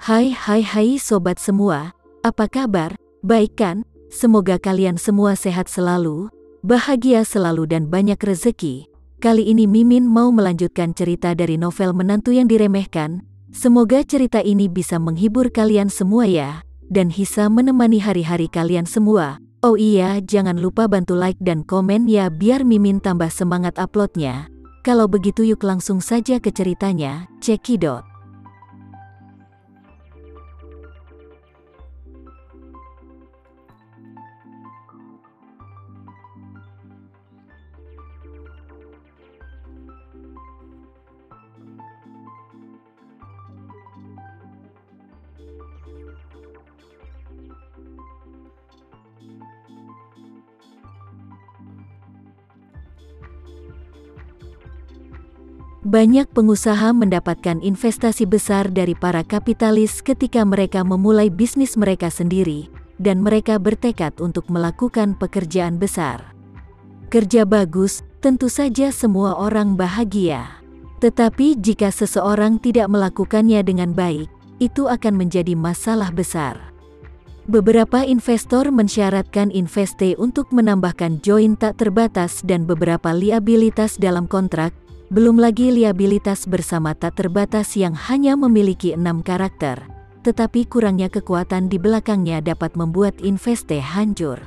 Hai sobat semua, apa kabar? Baik kan? Semoga kalian semua sehat selalu, bahagia selalu dan banyak rezeki. Kali ini Mimin mau melanjutkan cerita dari novel Menantu yang Diremehkan. Semoga cerita ini bisa menghibur kalian semua ya, dan bisa menemani hari-hari kalian semua. Oh iya, jangan lupa bantu like dan komen ya biar Mimin tambah semangat uploadnya. Kalau begitu yuk langsung saja ke ceritanya, cekidot. Banyak pengusaha mendapatkan investasi besar dari para kapitalis ketika mereka memulai bisnis mereka sendiri, dan mereka bertekad untuk melakukan pekerjaan besar. Kerja bagus, tentu saja semua orang bahagia. Tetapi jika seseorang tidak melakukannya dengan baik, itu akan menjadi masalah besar. Beberapa investor mensyaratkan investe untuk menambahkan join tak terbatas dan beberapa liabilitas dalam kontrak, belum lagi liabilitas bersama tak terbatas yang hanya memiliki 6 karakter, tetapi kurangnya kekuatan di belakangnya dapat membuat investe hancur.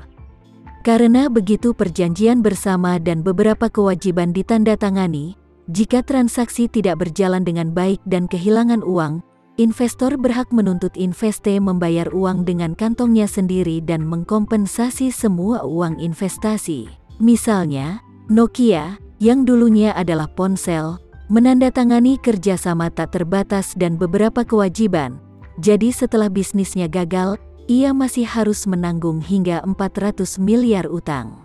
Karena begitu perjanjian bersama dan beberapa kewajiban ditandatangani, jika transaksi tidak berjalan dengan baik dan kehilangan uang, investor berhak menuntut investe membayar uang dengan kantongnya sendiri dan mengkompensasi semua uang investasi. Misalnya, Nokia, yang dulunya adalah ponsel, menandatangani kerjasama tak terbatas dan beberapa kewajiban. Jadi setelah bisnisnya gagal, ia masih harus menanggung hingga 400 miliar utang.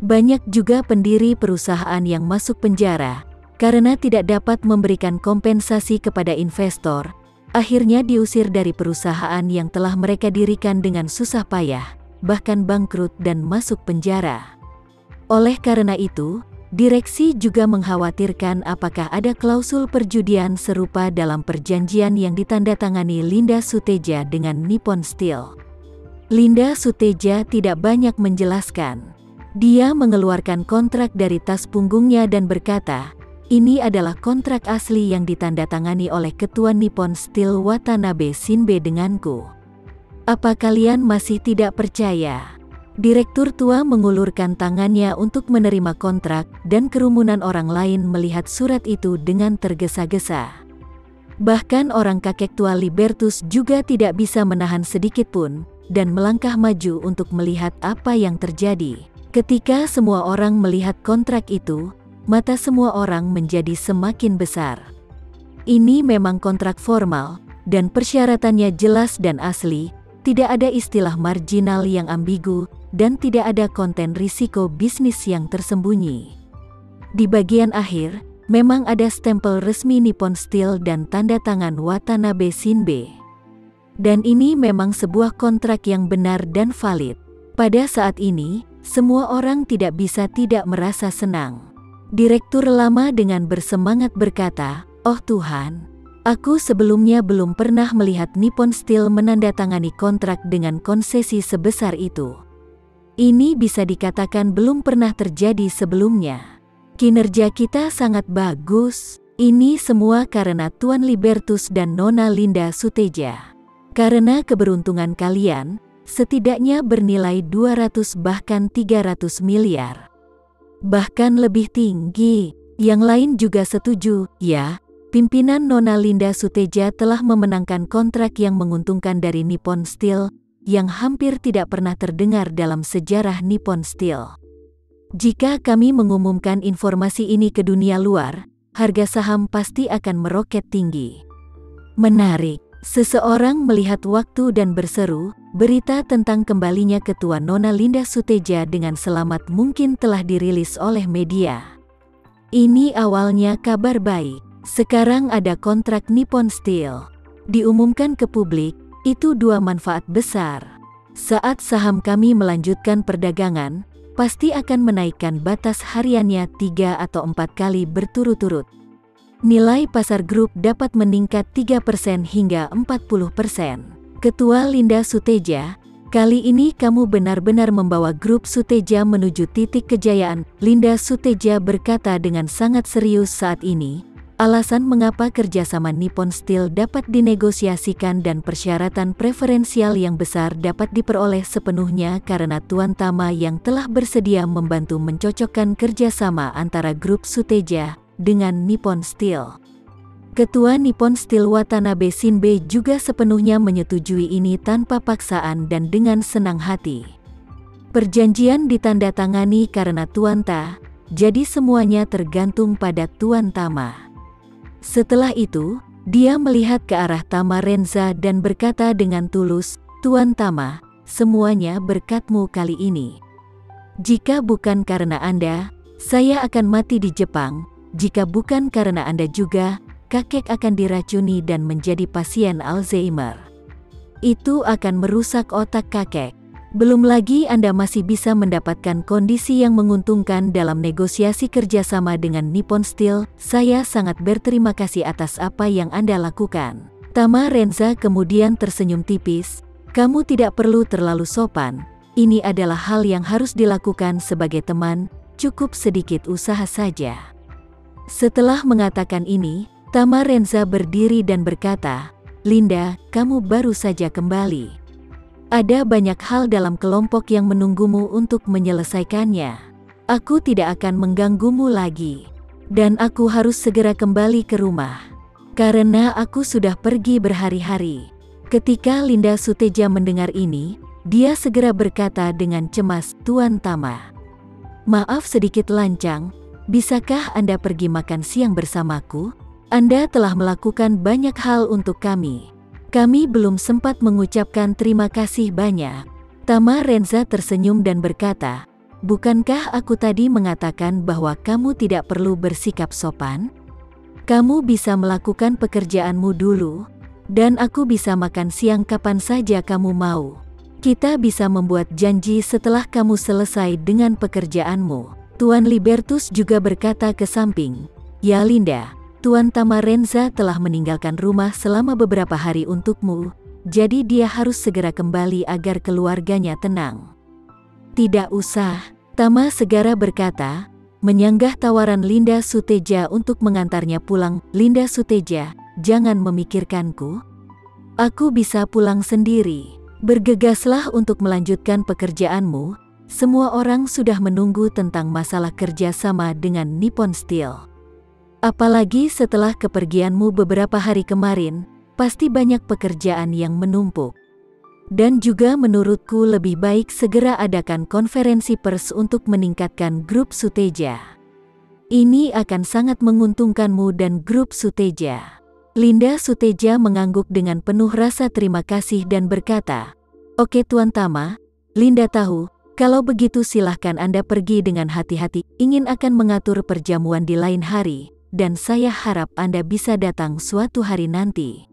Banyak juga pendiri perusahaan yang masuk penjara, karena tidak dapat memberikan kompensasi kepada investor, akhirnya diusir dari perusahaan yang telah mereka dirikan dengan susah payah, bahkan bangkrut dan masuk penjara. Oleh karena itu, direksi juga mengkhawatirkan apakah ada klausul perjudian serupa dalam perjanjian yang ditandatangani Linda Suteja dengan Nippon Steel. Linda Suteja tidak banyak menjelaskan. Dia mengeluarkan kontrak dari tas punggungnya dan berkata, "Ini adalah kontrak asli yang ditandatangani oleh Ketua Nippon Steel Watanabe Shinbe denganku. Apa kalian masih tidak percaya?" Direktur tua mengulurkan tangannya untuk menerima kontrak dan kerumunan orang lain melihat surat itu dengan tergesa-gesa. Bahkan orang kakek tua Libertus juga tidak bisa menahan sedikit pun dan melangkah maju untuk melihat apa yang terjadi. Ketika semua orang melihat kontrak itu, mata semua orang menjadi semakin besar. Ini memang kontrak formal dan persyaratannya jelas dan asli, tidak ada istilah marginal yang ambigu, dan tidak ada konten risiko bisnis yang tersembunyi. Di bagian akhir, memang ada stempel resmi Nippon Steel dan tanda tangan Watanabe Shinbe. Dan ini memang sebuah kontrak yang benar dan valid. Pada saat ini, semua orang tidak bisa tidak merasa senang. Direktur lama dengan bersemangat berkata, "Oh Tuhan, aku sebelumnya belum pernah melihat Nippon Steel menandatangani kontrak dengan konsesi sebesar itu. Ini bisa dikatakan belum pernah terjadi sebelumnya. Kinerja kita sangat bagus. Ini semua karena Tuan Libertus dan Nona Linda Suteja. Karena keberuntungan kalian, setidaknya bernilai 200 bahkan 300 miliar. Bahkan lebih tinggi." Yang lain juga setuju, ya. Pimpinan Nona Linda Suteja telah memenangkan kontrak yang menguntungkan dari Nippon Steel, yang hampir tidak pernah terdengar dalam sejarah Nippon Steel. Jika kami mengumumkan informasi ini ke dunia luar, harga saham pasti akan meroket tinggi. Menarik, seseorang melihat waktu dan berseru, berita tentang kembalinya Ketua Nona Linda Suteja dengan selamat mungkin telah dirilis oleh media. Ini awalnya kabar baik. Sekarang ada kontrak Nippon Steel. Diumumkan ke publik, itu dua manfaat besar. Saat saham kami melanjutkan perdagangan, pasti akan menaikkan batas hariannya 3 atau 4 kali berturut-turut. Nilai pasar grup dapat meningkat 3% hingga 40%. Ketua Linda Suteja, kali ini kamu benar-benar membawa grup Suteja menuju titik kejayaan. Linda Suteja berkata dengan sangat serius saat ini. Alasan mengapa kerjasama Nippon Steel dapat dinegosiasikan dan persyaratan preferensial yang besar dapat diperoleh sepenuhnya karena Tuan Tama yang telah bersedia membantu mencocokkan kerjasama antara grup Suteja dengan Nippon Steel. Ketua Nippon Steel Watanabe Shinbei juga sepenuhnya menyetujui ini tanpa paksaan dan dengan senang hati. Perjanjian ditandatangani karena Tuan Ta, jadi semuanya tergantung pada Tuan Tama. Setelah itu, dia melihat ke arah Tama Renza dan berkata dengan tulus, "Tuan Tama, semuanya berkatmu kali ini. Jika bukan karena Anda, saya akan mati di Jepang. Jika bukan karena Anda juga, kakek akan diracuni dan menjadi pasien Alzheimer. Itu akan merusak otak kakek. Belum lagi Anda masih bisa mendapatkan kondisi yang menguntungkan dalam negosiasi kerjasama dengan Nippon Steel. Saya sangat berterima kasih atas apa yang Anda lakukan." Tama Renza kemudian tersenyum tipis. "Kamu tidak perlu terlalu sopan. Ini adalah hal yang harus dilakukan sebagai teman, cukup sedikit usaha saja." Setelah mengatakan ini, Tama Renza berdiri dan berkata, "Linda, kamu baru saja kembali. Ada banyak hal dalam kelompok yang menunggumu untuk menyelesaikannya. Aku tidak akan mengganggumu lagi. Dan aku harus segera kembali ke rumah. Karena aku sudah pergi berhari-hari." Ketika Linda Suteja mendengar ini, dia segera berkata dengan cemas, "Tuan Tama, maaf sedikit lancang, bisakah Anda pergi makan siang bersamaku? Anda telah melakukan banyak hal untuk kami. Kami belum sempat mengucapkan terima kasih banyak." Tama Renza tersenyum dan berkata, "Bukankah aku tadi mengatakan bahwa kamu tidak perlu bersikap sopan? Kamu bisa melakukan pekerjaanmu dulu, dan aku bisa makan siang kapan saja kamu mau. Kita bisa membuat janji setelah kamu selesai dengan pekerjaanmu." Tuan Libertus juga berkata ke samping, "Ya Linda, Tuan Tama Renza telah meninggalkan rumah selama beberapa hari untukmu, jadi dia harus segera kembali agar keluarganya tenang." "Tidak usah," Tama segera berkata, menyanggah tawaran Linda Suteja untuk mengantarnya pulang. "Linda Suteja, jangan memikirkanku. Aku bisa pulang sendiri. Bergegaslah untuk melanjutkan pekerjaanmu. Semua orang sudah menunggu tentang masalah kerjasama dengan Nippon Steel. Apalagi setelah kepergianmu beberapa hari kemarin, pasti banyak pekerjaan yang menumpuk. Dan juga menurutku lebih baik segera adakan konferensi pers untuk meningkatkan grup Suteja. Ini akan sangat menguntungkanmu dan grup Suteja." Linda Suteja mengangguk dengan penuh rasa terima kasih dan berkata, "Oke Tuan Tama, Linda tahu, kalau begitu silahkan Anda pergi dengan hati-hati. Ingin akan mengatur perjamuan di lain hari. Dan saya harap Anda bisa datang suatu hari nanti."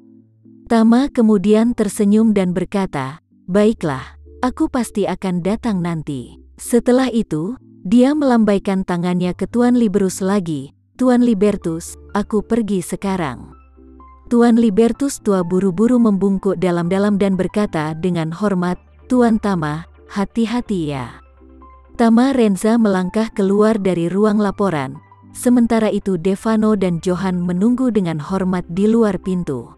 Tama kemudian tersenyum dan berkata, "Baiklah, aku pasti akan datang nanti." Setelah itu, dia melambaikan tangannya ke Tuan Libertus lagi. "Tuan Libertus, aku pergi sekarang." Tuan Libertus tua buru-buru membungkuk dalam-dalam dan berkata dengan hormat, "Tuan Tama, hati-hati ya." Tama Renza melangkah keluar dari ruang laporan. Sementara itu Devano dan Johan menunggu dengan hormat di luar pintu.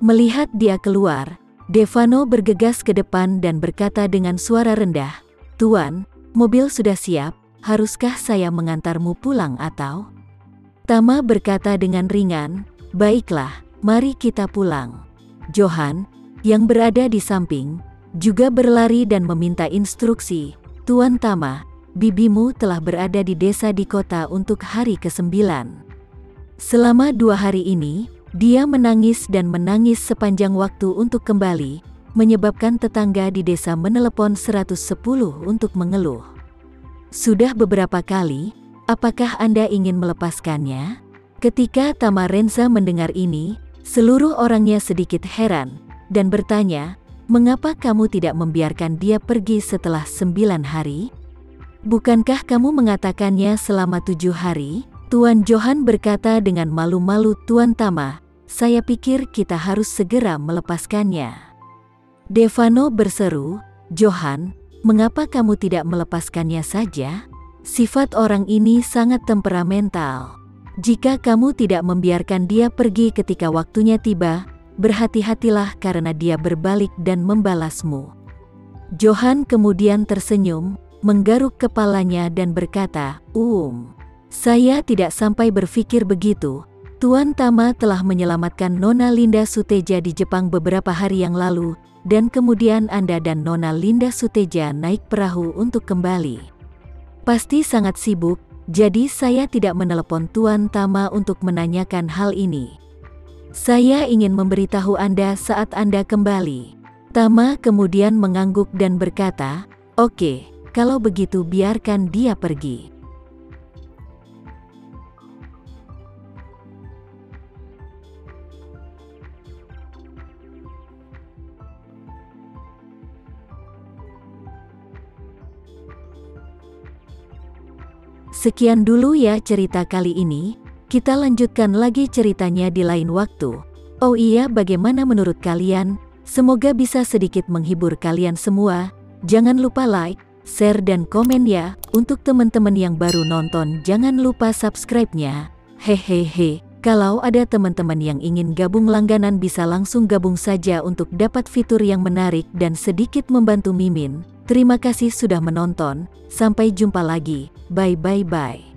Melihat dia keluar, Devano bergegas ke depan dan berkata dengan suara rendah, "Tuan, mobil sudah siap, haruskah saya mengantarmu pulang atau?" Tama berkata dengan ringan, "Baiklah, mari kita pulang." Johan, yang berada di samping, juga berlari dan meminta instruksi, "Tuan Tama, bibimu telah berada di desa di kota untuk hari ke-9. Selama 2 hari ini, dia menangis dan menangis sepanjang waktu untuk kembali, menyebabkan tetangga di desa menelepon 110 untuk mengeluh. Sudah beberapa kali, apakah Anda ingin melepaskannya?" Ketika Tama Renza mendengar ini, seluruh orangnya sedikit heran, dan bertanya, "Mengapa kamu tidak membiarkan dia pergi setelah 9 hari? Bukankah kamu mengatakannya selama 7 hari?" Tuan Johan berkata dengan malu-malu, Tuan Tama, saya pikir kita harus segera melepaskannya. Devano berseru, Johan, mengapa kamu tidak melepaskannya saja? Sifat orang ini sangat temperamental. Jika kamu tidak membiarkan dia pergi ketika waktunya tiba, berhati-hatilah karena dia berbalik dan membalasmu. Johan kemudian tersenyum, menggaruk kepalanya dan berkata, saya tidak sampai berpikir begitu. Tuan Tama telah menyelamatkan Nona Linda Suteja di Jepang beberapa hari yang lalu, dan kemudian Anda dan Nona Linda Suteja naik perahu untuk kembali. Pasti sangat sibuk, jadi saya tidak menelepon Tuan Tama untuk menanyakan hal ini. Saya ingin memberitahu Anda saat Anda kembali. Tama kemudian mengangguk dan berkata, oke, kalau begitu biarkan dia pergi. Sekian dulu ya cerita kali ini, kita lanjutkan lagi ceritanya di lain waktu. Oh iya, bagaimana menurut kalian? Semoga bisa sedikit menghibur kalian semua. Jangan lupa like, share dan komen ya. Untuk teman-teman yang baru nonton jangan lupa subscribe-nya. Hehehe, kalau ada teman-teman yang ingin gabung langganan bisa langsung gabung saja untuk dapat fitur yang menarik dan sedikit membantu Mimin. Terima kasih sudah menonton, sampai jumpa lagi, bye.